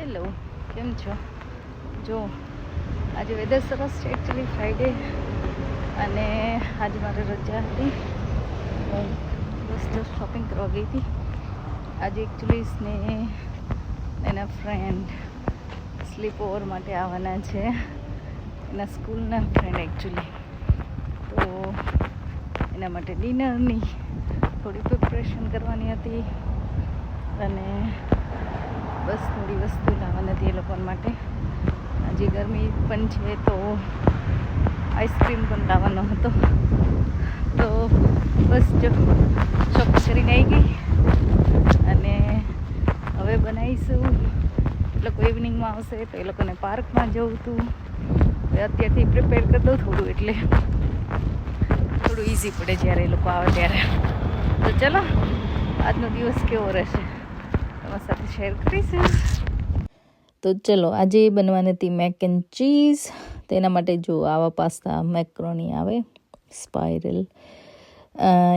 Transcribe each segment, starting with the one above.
Hello, કેમ છો? જો આજે વેધર સરસ છે, એકચ્યુઅલી ફ્રાઈડે અને આજે મારે રજા હતી. હું બસ જસ્ટ શોપિંગ કરવા ગઈ હતી. આજે એકચ્યુઅલી સ્નેહ એના ફ્રેન્ડ સ્લીપ ઓવર માટે આવવાના છે, એના સ્કૂલના ફ્રેન્ડ એકચ્યુઅલી. તો એના માટે ડિનરની થોડી પ્રિપરેશન કરવાની હતી અને બસ થોડી વસ્તુ લાવવાની હતી એ લોકો માટે. આજે ગરમી પણ છે તો આઈસ્ક્રીમ પણ લાવવાનો હતો. તો બસ જો શોપિંગ કરીને આવી ગઈ અને હવે બનાવીશું. એ લોકો ઇવનિંગમાં આવશે તો એ લોકોને પાર્કમાં જવું હતું. અત્યારથી પ્રિપેર કરી દઉં થોડું, એટલે થોડું ઇઝી પડે જ્યારે એ લોકો આવે ત્યારે. તો ચલો આજનો દિવસ કેવો રહેશે તમારી સાથે શેર કરીશું. તો ચલો, આજે બનવાની હતી મેક એન્ડ ચીઝ. તેના માટે જો આવા પાસ્તા મેક્રોની આવે સ્પાઇરલ,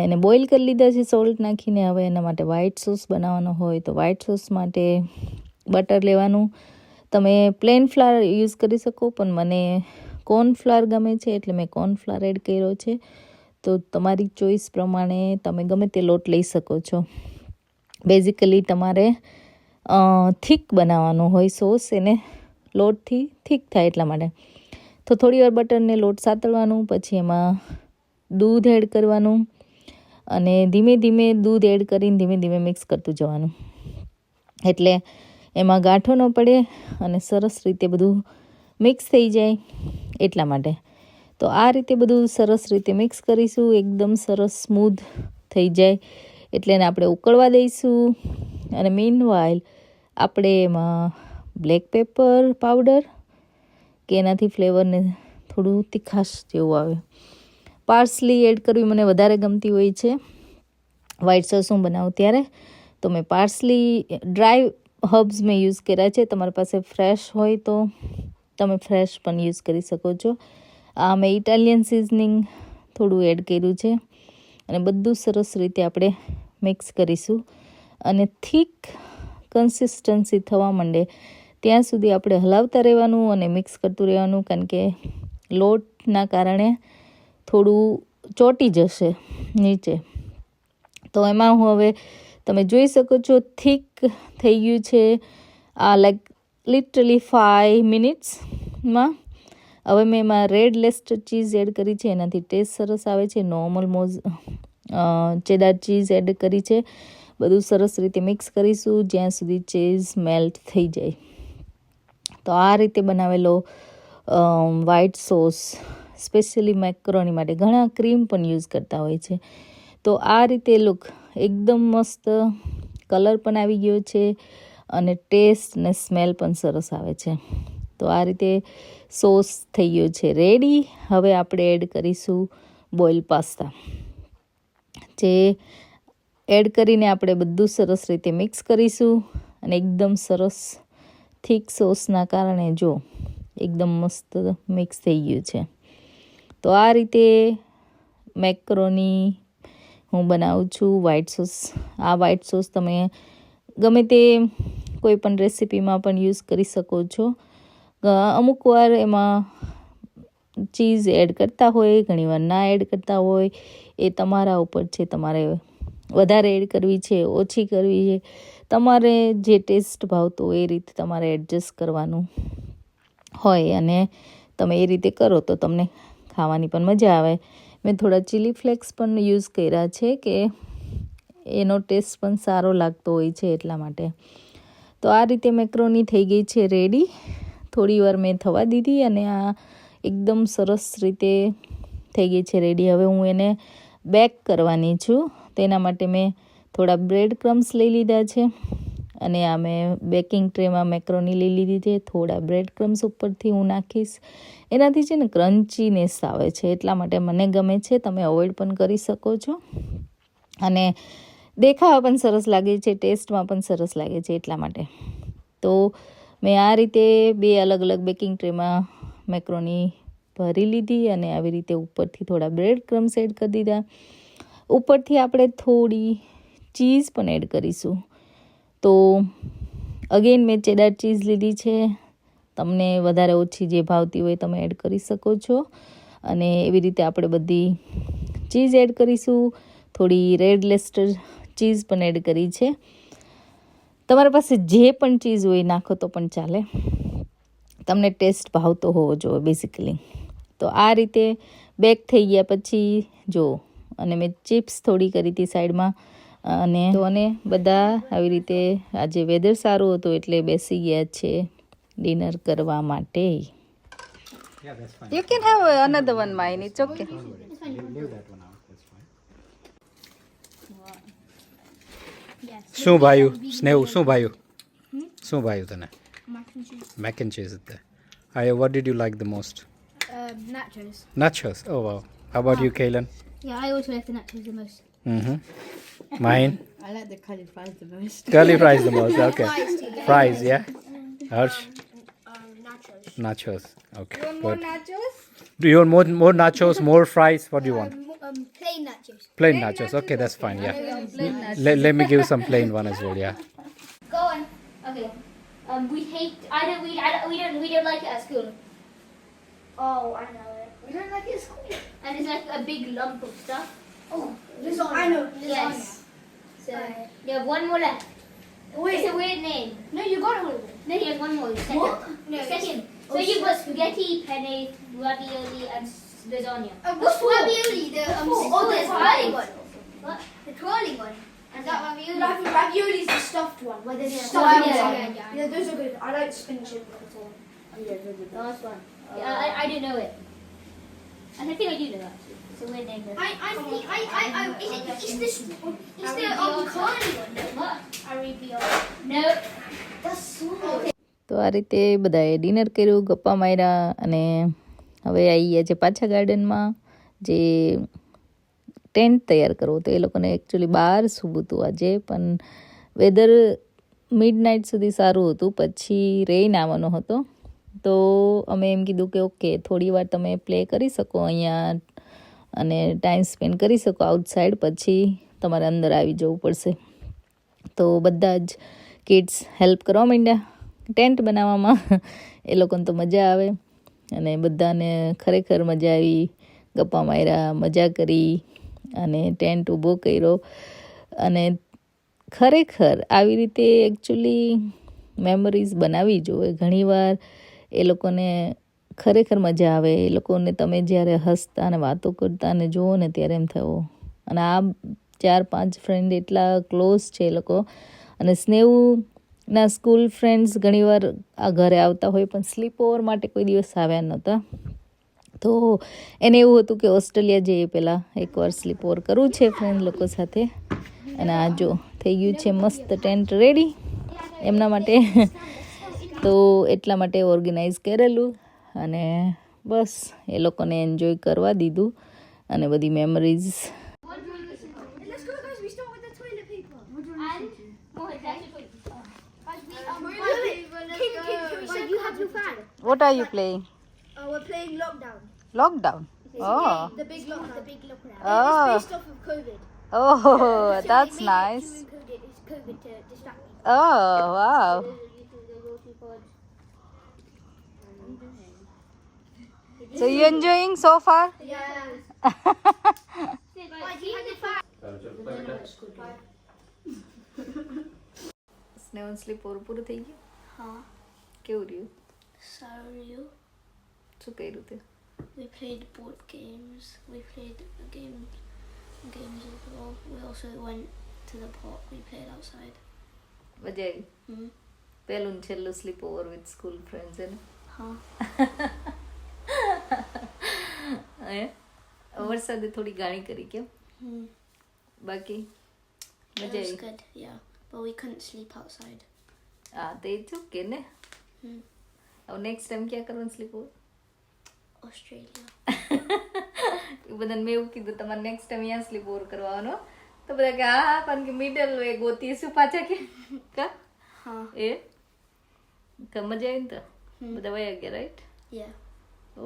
એને બોઇલ કરી લીધા છે સોલ્ટ નાખીને. હવે એના માટે વ્હાઇટ સોસ બનાવવાનો હોય તો વ્હાઇટ સોસ માટે બટર લેવાનું. તમે પ્લેન ફ્લાવર યુઝ કરી શકો, પણ મને કોર્નફ્લાવર ગમે છે એટલે મેં કોર્નફ્લાવર એડ કર્યો છે. તો તમારી ચોઈસ પ્રમાણે તમે ગમે તે લોટ લઈ શકો છો. બેઝિકલી તમારે થીક બનાવવાનું હોય સોસ, એને લોટથી થીક થાય એટલા માટે. તો થોડી વાર બટરને લોટ સાતળવાનું, પછી એમાં દૂધ એડ કરવાનું અને ધીમે ધીમે દૂધ એડ કરીને ધીમે ધીમે મિક્સ કરતું જવાનું, એટલે એમાં ગાંઠો ન પડે અને સરસ રીતે બધું મિક્સ થઈ જાય એટલા માટે. તો આ રીતે બધું સરસ રીતે મિક્સ કરીશું, એકદમ સરસ સ્મૂધ થઈ જાય એટલે એને આપણે ઉકળવા દઈશું. અને મીનવાઇલ આપણે એમાં બ્લેક પેપર પાવડર, કે એનાથી ફ્લેવરને થોડું તીખાશ જેવું આવે, પાર્સલી એડ કરવી મને વધારે ગમતી હોય છે વ્હાઇટ સોસ હું બનાવું ત્યારે. તો મેં પાર્સલી ડ્રાય હર્બ્સ મેં યુઝ કર્યા છે. તમારી પાસે ફ્રેશ હોય તો તમે ફ્રેશ પણ યુઝ કરી શકો છો. આ મેં ઇટાલિયન સિઝનિંગ થોડું એડ કર્યું છે અને બધું સરસ રીતે આપણે મિક્સ કરીશું. અને થીક કન્સિસ્ટન્સી થવા માંડે ત્યાં સુધી આપણે હલાવતા રહેવાનું અને મિક્સ કરતું રહેવાનું, કારણ કે લોટના કારણે થોડું ચોંટી જશે નીચે. તો એમાં હું હવે તમે જોઈ શકો છો થીક થઈ ગયું છે આ, લાઈક લિટરલી 5 મિનિટ્સમાં. હવે મેં એમાં રેડ લેસ્ટર ચીઝ એડ કરી છે, એનાથી ટેસ્ટ સરસ આવે છે. નોર્મલ ચેડાર ચીઝ એડ કરી છે. બધું સરસ રીતે મિક્સ કરીશું જ્યાં સુધી ચીઝ મેલ્ટ થઈ જાય. તો આ રીતે બનાવેલો વ્હાઇટ સોસ સ્પેશિયલી મેક્રોની માટે, ઘણા ક્રીમ પણ યુઝ કરતા હોય છે. તો આ રીતે લુક એકદમ મસ્ત, કલર પણ આવી ગયો છે અને ટેસ્ટ ને સ્મેલ પણ સરસ આવે છે. તો આ રીતે સોસ થઈ ગયો છે રેડી. હવે આપણે એડ કરીશું બોઇલ પાસ્તા, જે એડ કરીને આપણે બધું સરસ રીતે મિક્સ કરીશું. અને એકદમ સરસ થીક સોસના કારણે જો એકદમ મસ્ત મિક્સ થઈ ગયું છે. તો આ રીતે મેક્રોની હું બનાવું છું વ્હાઇટ સોસ. આ વ્હાઇટ સોસ તમે ગમે તે કોઈ પણ રેસીપીમાં પણ યુઝ કરી શકો છો. અમુક વાર એમાં ચીઝ એડ કરતા હોય, ઘણીવાર ના એડ કરતા હોય, એ તમારા ઉપર છે. તમારે વધારે એડ કરવી છે, ઓછી કરવી છે, તમારે જે ટેસ્ટ ભાવતો હોય એ રીતે તમારે એડજસ્ટ કરવાનું હોય અને તમે એ રીતે કરો તો તમને ખાવાની પણ મજા આવે. મેં થોડા ચીલી ફ્લેક્સ પણ યુઝ કર્યા છે કે એનો ટેસ્ટ પણ સારો લાગતો હોય છે એટલા માટે. તો આ રીતે મેક્રોની થઈ ગઈ છે રેડી. થોડી વાર મેં થવા દીધી અને આ એકદમ સરસ રીતે થઈ ગઈ છે રેડી. હવે હું એને બેક કરવાની છું. તેના માટે મેં થોડા બ્રેડ ક્રમ્સ લઈ લીધા છે અને આ મેં બેકિંગ ટ્રેમાં મેક્રોની લઈ લીધી છે. થોડા બ્રેડ ક્રમ્સ ઉપરથી હું નાખીશ. એનાથી છે ને ક્રન્ચીનેસ આવે છે, એટલા માટે મને ગમે છે. તમે અવોઇડ પણ કરી શકો છો અને દેખાવા પણ સરસ લાગે છે, ટેસ્ટમાં પણ સરસ લાગે છે એટલા માટે. તો મેં આ રીતે 2 અલગ અલગ બેકિંગ ટ્રેમાં મેક્રોની ભરી લીધી અને આવી રીતે ઉપરથી થોડા બ્રેડ ક્રમ્સ એડ કરી દીધા. ઉપરથી આપણે થોડી ચીઝ પણ એડ કરીશું. તો અગેન મેં ચેડાર ચીઝ લીધી છે. તમને વધારે ઓછી જે ભાવતી હોય તમે એડ કરી શકો છો. અને એવી રીતે આપણે બધી ચીઝ એડ કરીશું. થોડી રેડ લેસ્ટર ચીઝ પણ એડ કરી છે. તમારા પાસે જે પણ ચીઝ હોય નાખો તો પણ ચાલે, તમને ટેસ્ટ ભાવતો હોવો જોઈએ બેઝિકલી. તો આ રીતે બેક થઈ ગયા પછી જો, અને મેં ચિપ્સ થોડી કરી હતી સાઈડમાં, અને બધા આવી રીતે આજે વેધર સારું હતું એટલે બેસી ગયા છે ડિનર કરવા માટે. You can have another one, mine. It's okay. Leave that one out. That's fine. શું ભાયું સ્નેહ? શું ભાયું? શું ભાયું તને? Mac and cheese there. What did you like the most? Nachos. Nachos. Oh wow. How about you, Kaylin? Yeah, I also like the nachos the most. Mine. I like the curly fries the most. Curly fries the most. Okay. Fries, yeah. Harsh. Nachos. Nachos. Okay. More Good. nachos? Do you want more nachos, more fries? What do you want? Plain nachos. Plain nachos. Okay, that's fine. Yeah. Let me give some plain one as well. Yeah. Go on. Okay. We hate. We don't like it at school. Oh, I know it. We don't like it at school. And it's like a big lump of stuff. Oh, lasagna. I know. Yes. So you have one more left. Wait. It's a weird name. No, you got all of it. No, you have one more. Second. What? No, second. So you've got spaghetti, penne, ravioli, and lasagna. What's ravioli? The the twirling one. What? The twirling one. And that ravioli. Ravioli is the stuffed one. Where there's Stuffed, stuffed yeah, inside. yeah. Yeah, those are good. I like spinach in them as well. Last one. Yeah, I do know it. I think I do know that. It's a weird name. Though. It's the curly one. What? Arabia. No. That's so good. તો આ રીતે બધાએ dinner કર્યું, ગપ્પા માર્યા, અને હવે આવી ગયા છે પાછા ગાર્ડનમાં જે ટેન્ટ તૈયાર કરવો. તો એ લોકોને એકચ્યુઅલી બહાર સૂવું હતું આજે, પણ વેધર મિડ નાઇટ સુધી સારું હતું, પછી રેઇન આવવાનો હતો. તો અમે એમ કીધું કે ઓકે થોડી વાર તમે પ્લે કરી શકો અહીંયા અને ટાઈમ સ્પેન્ડ કરી શકો આઉટસાઇડ, પછી તમારે અંદર આવી જવું પડશે. તો બધા જ કિડ્સ હેલ્પ કરવા માંડ્યા ટેન્ટ બનાવવામાં. એ લોકોને તો મજા આવે, અને બધાને ખરેખર મજા આવી. ગપ્પા માર્યા, મજા કરી, અને ટેન્ટ ઊભો કર્યો. અને ખરેખર આવી રીતે એકચ્યુઅલી મેમરીઝ બનાવવી જોઈએ. ઘણીવાર એ લોકોને ખરેખર મજા આવે. એ લોકોને તમે જ્યારે હસતા અને વાતો કરતા અને જુઓ ને ત્યારે એમ થયો. અને આ 4-5 ફ્રેન્ડ એટલા ક્લોઝ છે એ લોકો. અને સ્નેહના સ્કૂલ ફ્રેન્ડ્સ ઘણીવાર આ ઘરે આવતા હોય, પણ સ્લીપ ઓવર માટે કોઈ દિવસ આવ્યા નહોતા. તો એને એવું હતું કે ઓસ્ટ્રેલિયા જઈએ પહેલાં એકવાર સ્લીપ ઓવર કરવું છે ફ્રેન્ડ લોકો સાથે. અને આ જો થઈ ગયું છે મસ્ત ટેન્ટ રેડી એમના માટે. તો એટલા માટે ઓર્ગેનાઇઝ કરેલું, અને બસ એ લોકોને એન્જોય કરવા દીધું, અને બધી memories. Let's go, guys. We start with the toilet paper. And more exactly. You have your fan. What are you playing? We're playing lockdown. Lockdown? Oh. The big lockdown. The big lockdown. Oh. It's based off of COVID. Oh, that's nice. It's COVID to distract me. Oh, wow. So you enjoying so far? સ્નેહ slip over પૂરું થઈ ગયું? Huh? કેવું રહ્યું? Sorry. શું કર્યું તે? We played board games. We played games as well. We also went to the park. We played outside. મજા આવી? પહેલું ને છેલ્લું sleep over with school friends એને? Huh? વરસાદે થોડી ગાણી કરી કેમ? બાકી It મજા was આવી? good, yeah. But we couldn't sleep outside. હા તો એ ઓકે ને. હવે નેક્સ્ટ ટાઈમ ક્યાં કરવાનું સ્લીપ ઓવર? Australia. એ બધાને મેં એવું કીધું તમારે નેક્સ્ટ ટાઈમ અહીંયા સ્લીપ ઓવર કરવાનો. તો બધા કે હા પણ કે મિડલ એ ગોતીશું પાછા કે કા Huh? એ મજા આવી ને? તો બધા વયા ગયા રાઈટ? Yeah.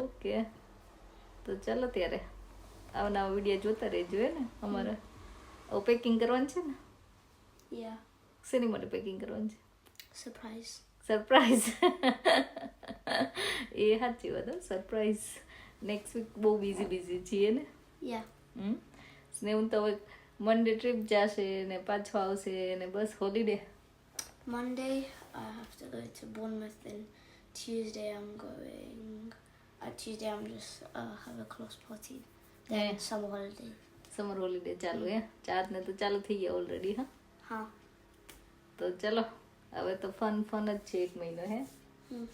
ઓકે તો ચાલો ત્યારે આવા નવા વિડીયો જોતા રહેજો હે ને અમારે. હવે પેકિંગ કરવાનું છે ને? Yeah. શેની માટે પેકિંગ કરવાનું છે? Surprise. સરપ્રાઈઝ એ સાચી વાત સરપ્રાઈઝ નેક્સ્ટ વીક બહુ બિઝી છીએ ને Yeah. સ્નેહ તો હવે મંડે ટ્રીપ જશે ને પાછો આવશે ને બસ holiday Monday, I have to go to Bournemouth, and Tuesday I'm going. Tuesday I'm just have a class party. Then Yeah. summer holiday. Summer holiday ચાલુ હે ચાર્જને તો ચાલુ થઈ ગયા ઓલરેડી હા Huh? તો ચલો હવે તો ફન જ છે એક મહિનો હે Hmm.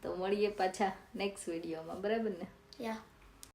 તો મળીએ પાછા નેક્સ્ટ વિડીયોમાં બરાબર ને Yeah.